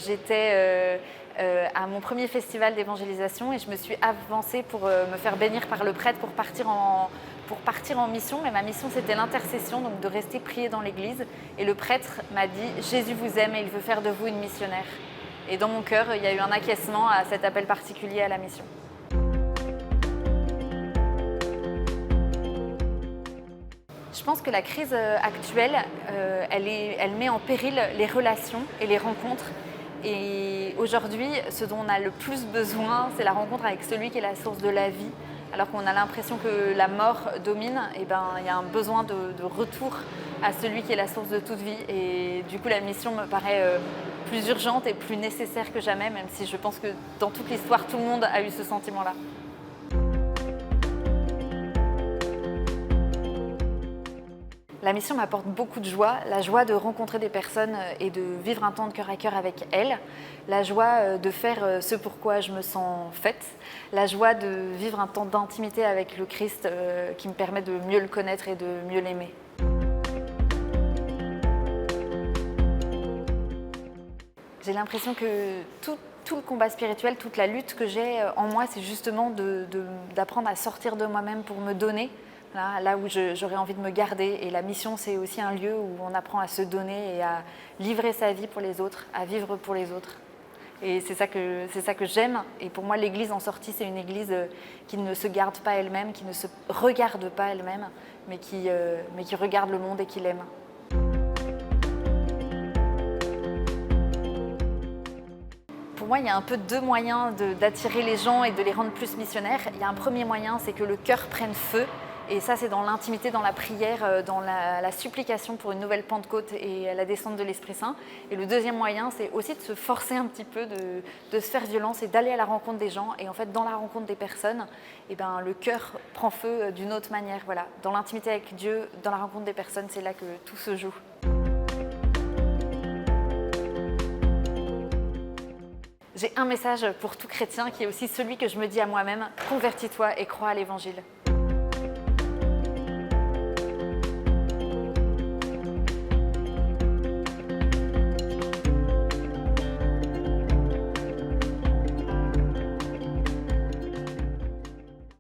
j'étais à mon premier festival d'évangélisation et je me suis avancée pour me faire bénir par le prêtre pour partir en mission. Mais ma mission, c'était l'intercession, donc de rester prier dans l'église. Et le prêtre m'a dit « Jésus vous aime et il veut faire de vous une missionnaire ». Et dans mon cœur, il y a eu un acquiescement à cet appel particulier à la mission. Je pense que la crise actuelle, elle met en péril les relations et les rencontres. Et aujourd'hui, ce dont on a le plus besoin, c'est la rencontre avec celui qui est la source de la vie. Alors qu'on a l'impression que la mort domine, et il y a un besoin de retour à celui qui est la source de toute vie. Et du coup, la mission me paraît plus urgente et plus nécessaire que jamais, même si je pense que dans toute l'histoire, tout le monde a eu ce sentiment-là. La mission m'apporte beaucoup de joie, la joie de rencontrer des personnes et de vivre un temps de cœur à cœur avec elles, la joie de faire ce pourquoi je me sens faite, la joie de vivre un temps d'intimité avec le Christ qui me permet de mieux le connaître et de mieux l'aimer. J'ai l'impression que tout le combat spirituel, toute la lutte que j'ai en moi, c'est justement d'apprendre à sortir de moi-même pour me donner. Là où j'aurais envie de me garder. Et la mission, c'est aussi un lieu où on apprend à se donner et à livrer sa vie pour les autres, à vivre pour les autres. Et c'est ça que j'aime. Et pour moi, l'église en sortie, c'est une église qui ne se garde pas elle-même, qui ne se regarde pas elle-même, mais qui regarde le monde et qui l'aime. Pour moi, il y a un peu deux moyens d'attirer les gens et de les rendre plus missionnaires. Il y a un premier moyen, c'est que le cœur prenne feu. Et ça, c'est dans l'intimité, dans la prière, dans la supplication pour une nouvelle Pentecôte et la descente de l'Esprit Saint. Et le deuxième moyen, c'est aussi de se forcer un petit peu, de se faire violence et d'aller à la rencontre des gens. Et en fait, dans la rencontre des personnes, le cœur prend feu d'une autre manière. Voilà. Dans l'intimité avec Dieu, dans la rencontre des personnes, c'est là que tout se joue. J'ai un message pour tout chrétien qui est aussi celui que je me dis à moi-même, convertis-toi et crois à l'Évangile.